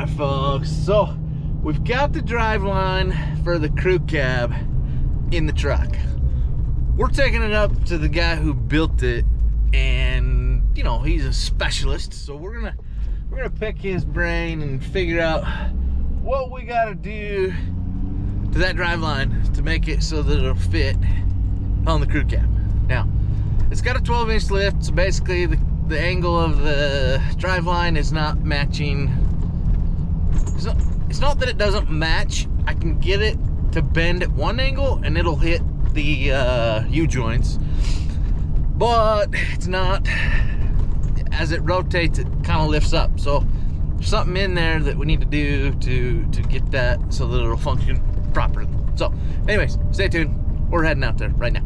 Alright folks, so we've got the driveline for the crew cab in the truck. We're taking it up to the guy who built it, and you know, he's a specialist, so we're gonna pick his brain and figure out what we gotta do to that driveline to make it so that it'll fit on the crew cab. Now, it's got a 12-inch lift, so basically the angle of the driveline is not matching. It's not that it doesn't match. I can get it to bend at one angle and it'll hit the U-joints, but it's not. As it rotates, it kind of lifts up. So there's something in there that we need to do to get that so that it'll function properly. So anyways, stay tuned. We're heading out there right now.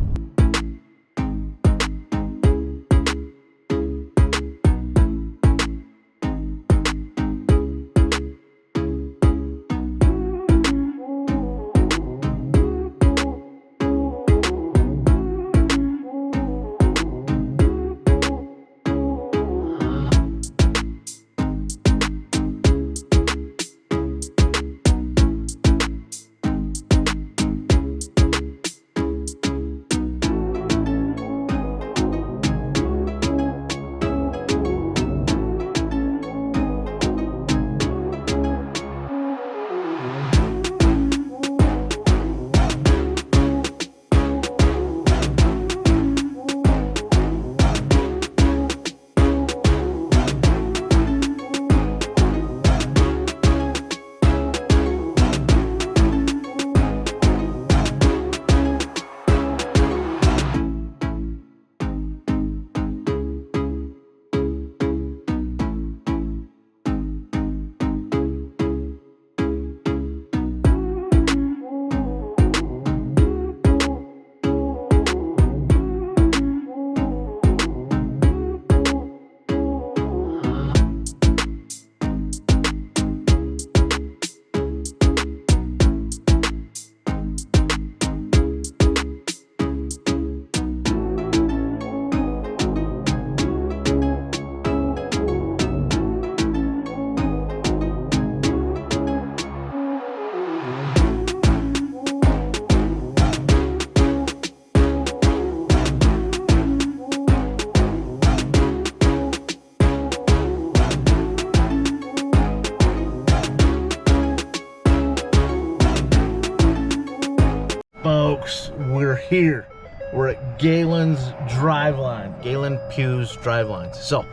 Folks, we're here. We're at Galen's driveline, Galen Pugh's drivelines. So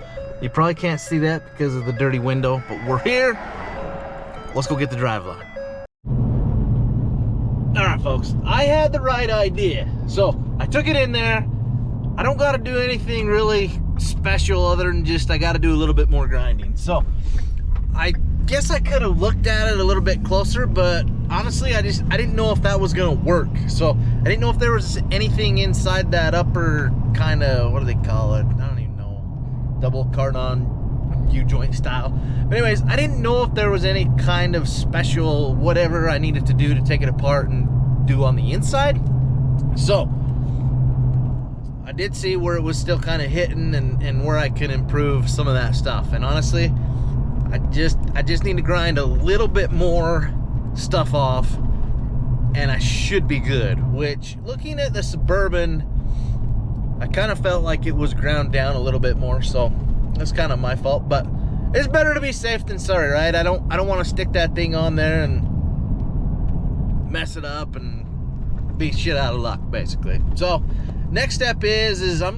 you probably can't see that because of the dirty window, but we're here. Let's go get the driveline. All right, folks, I had the right idea. So I took it in there. I don't got to do anything really special other than just I got to do a little bit more grinding. So I guess I could have looked at it a little bit closer, but honestly, I didn't know if that was gonna work. So I didn't know if there was anything inside that upper kind of, what do they call it? I don't even know. Double cardan U-joint style. But anyways, I didn't know if there was any kind of special whatever I needed to do to take it apart and do on the inside. So I did see where it was still kind of hitting and where I could improve some of that stuff. And honestly, I just need to grind a little bit more stuff off and I should be good. Which, looking at the Suburban, I kind of felt like it was ground down a little bit more, so that's kind of my fault. But it's better to be safe than sorry, right? I don't want to stick that thing on there and mess it up and be shit out of luck, basically. So next step is I'll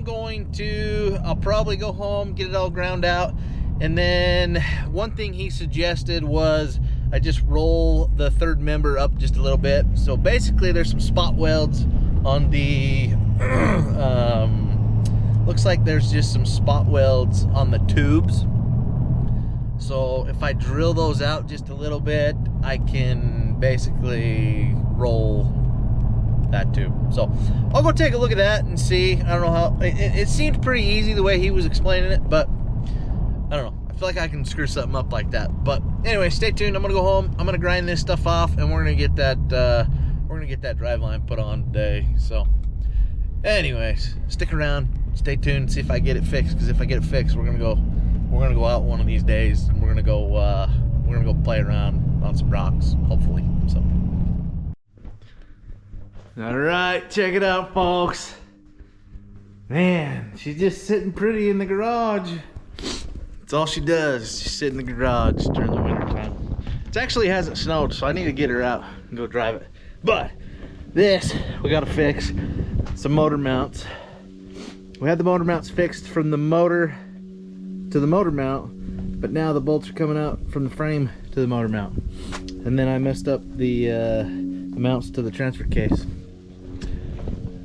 probably go home, get it all ground out. And then one thing he suggested was I just roll the third member up just a little bit. So basically there's some spot welds on the, looks like there's just some spot welds on the tubes. So if I drill those out just a little bit, I can basically roll that tube. So I'll go take a look at that and see. I don't know how, it seemed pretty easy the way he was explaining it, but I don't know. I feel like I can screw something up like that. But anyway, stay tuned. I'm gonna go home. I'm gonna grind this stuff off, and we're gonna get that driveline put on today. So, anyways, stick around, stay tuned, see if I get it fixed. Because if I get it fixed, we're gonna go out one of these days, and we're gonna we're gonna go play around on some rocks, hopefully. So, all right, check it out, folks. Man, she's just sitting pretty in the garage. That's all she does. She's sit in the garage during the winter time. It actually hasn't snowed, so I need to get her out and go drive it. But this, we gotta fix some motor mounts. We had the motor mounts fixed from the motor to the motor mount, but now the bolts are coming out from the frame to the motor mount. And then I messed up the mounts to the transfer case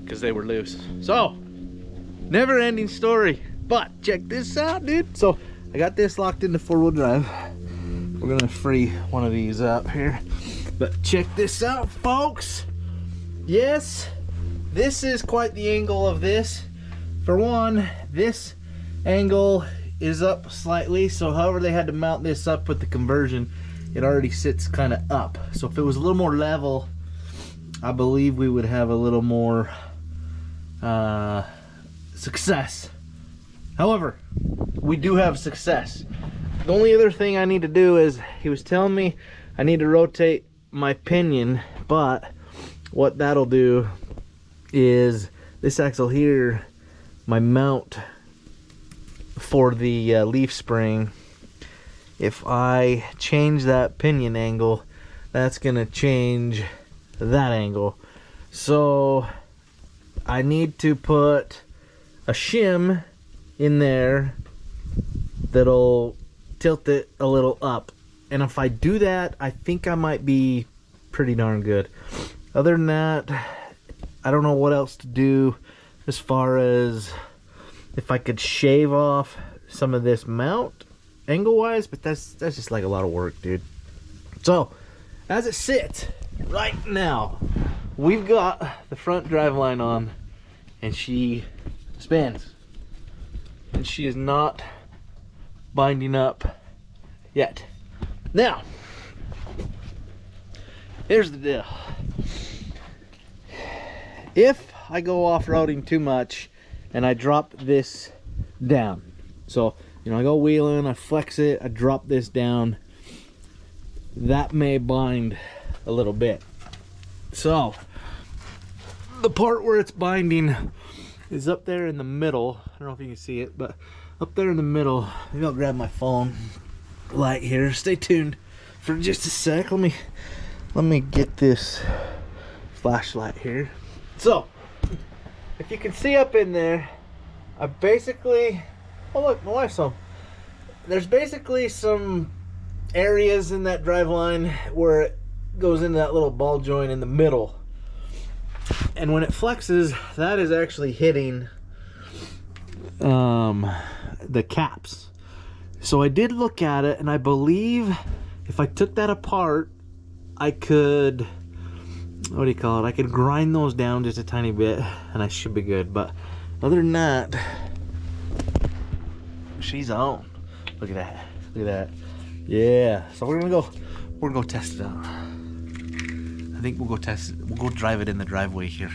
because they were loose. So, never ending story. But check this out, dude. So I got this locked into 4-wheel drive. We're gonna free one of these up here. But check this out, folks. Yes, this is quite the angle of this. For one, this angle is up slightly, so however they had to mount this up with the conversion, it already sits kind of up. So if it was a little more level, I believe we would have a little more success. However, we do have success. The only other thing I need to do is, he was telling me I need to rotate my pinion, but what that'll do is this axle here, my mount for the leaf spring, if I change that pinion angle, that's gonna change that angle. So I need to put a shim in there that'll tilt it a little up, and if I do that, I think I might be pretty darn good. Other than that, I don't know what else to do as far as if I could shave off some of this mount angle wise, but that's just like a lot of work, dude. So as it sits right now, we've got the front drive line on and she spins, and she is not binding up yet. Now here's the deal. If I go off-roading too much and I drop this down, so you know, I go wheeling, I flex it, I drop this down, that may bind a little bit. So the part where it's binding is up there in the middle. I don't know if you can see it, but up there in the middle. Maybe I'll grab my phone light here. Stay tuned for just a sec. Let me get this flashlight here. So if you can see up in there, I basically, oh look, my wife's home. There's basically some areas in that drive line where it goes into that little ball joint in the middle, and when it flexes, that is actually hitting the caps. So I did look at it, and I believe if I took that apart, I could, what do you call it, I could grind those down just a tiny bit and I should be good. But other than that, she's on. Look at that, look at that. Yeah, so we're gonna go test it out. I think we'll go test it, we'll go drive it in the driveway here.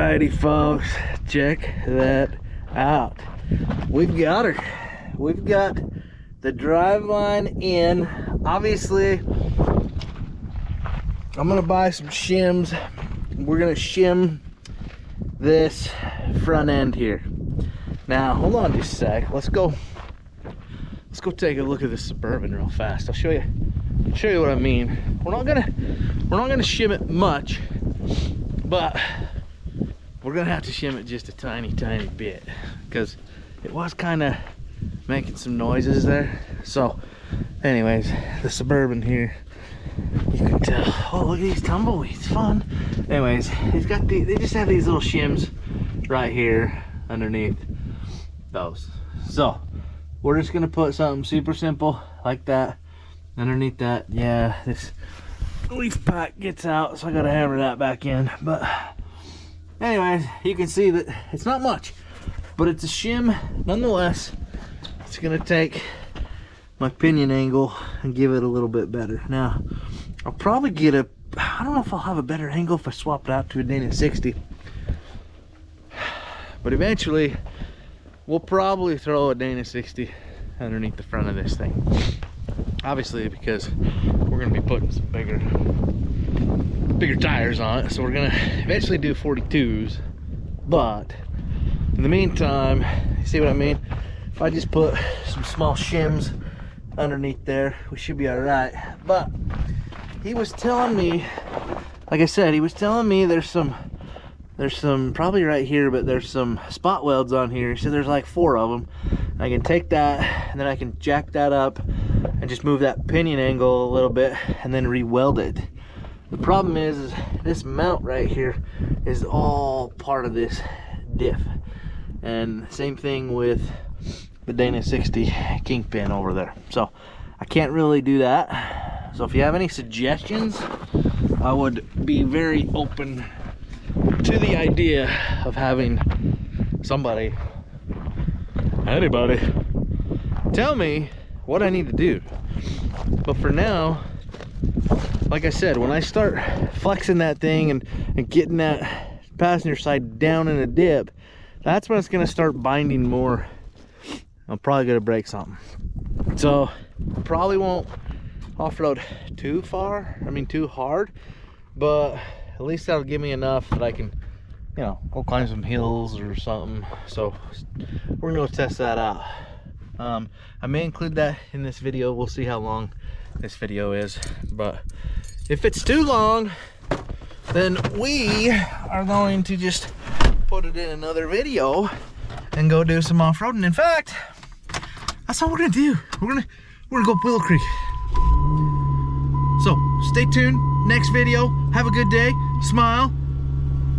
Alrighty, folks, check that out. We've got her. We've got the drive line in. Obviously, I'm gonna buy some shims. We're gonna shim this front end here. Now, hold on just a sec. Let's go take a look at this Suburban real fast. I'll show you what I mean. We're not gonna shim it much, but we're gonna have to shim it just a tiny bit because it was kind of making some noises there. So anyways, the Suburban here, you can tell. Oh, look at these tumbleweeds, fun. Anyways, they just have these little shims right here underneath those. So we're just gonna put something super simple like that underneath that. Yeah, this leaf pack gets out, so I gotta hammer that back in. But anyways, you can see that it's not much, but it's a shim nonetheless. It's gonna take my pinion angle and give it a little bit better. Now, I'll probably get I don't know if I'll have a better angle if I swap it out to a Dana 60. But eventually, we'll probably throw a Dana 60 underneath the front of this thing. Obviously, because we're gonna be putting some bigger tires on it, so we're gonna eventually do 42s. But in the meantime, you see what I mean? If I just put some small shims underneath there, we should be all right. But he was telling me, like I said, he was telling me there's some probably right here, but there's some spot welds on here. He said there's like 4 of them. I can take that and then I can jack that up and just move that pinion angle a little bit and then re-weld it. The problem is this mount right here is all part of this diff. And same thing with the Dana 60 kingpin over there. So I can't really do that. So if you have any suggestions, I would be very open to the idea of having anybody tell me what I need to do. But for now, like I said, when I start flexing that thing and getting that passenger side down in a dip, that's when it's gonna start binding more. I'm probably gonna break something. So probably won't off-road too hard, but at least that'll give me enough that I can, you know, go climb some hills or something. So we're gonna go test that out. I may include that in this video. We'll see how long this video is, but if it's too long, then we are going to just put it in another video and go do some off-roading. In fact, that's all we're gonna do. We're gonna go up Willow Creek. So stay tuned. Next video. Have a good day. Smile.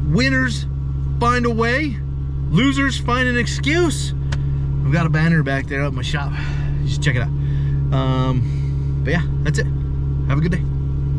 Winners find a way. Losers find an excuse. I've got a banner back there up in my shop. Just check it out. But yeah, that's it. Have a good day.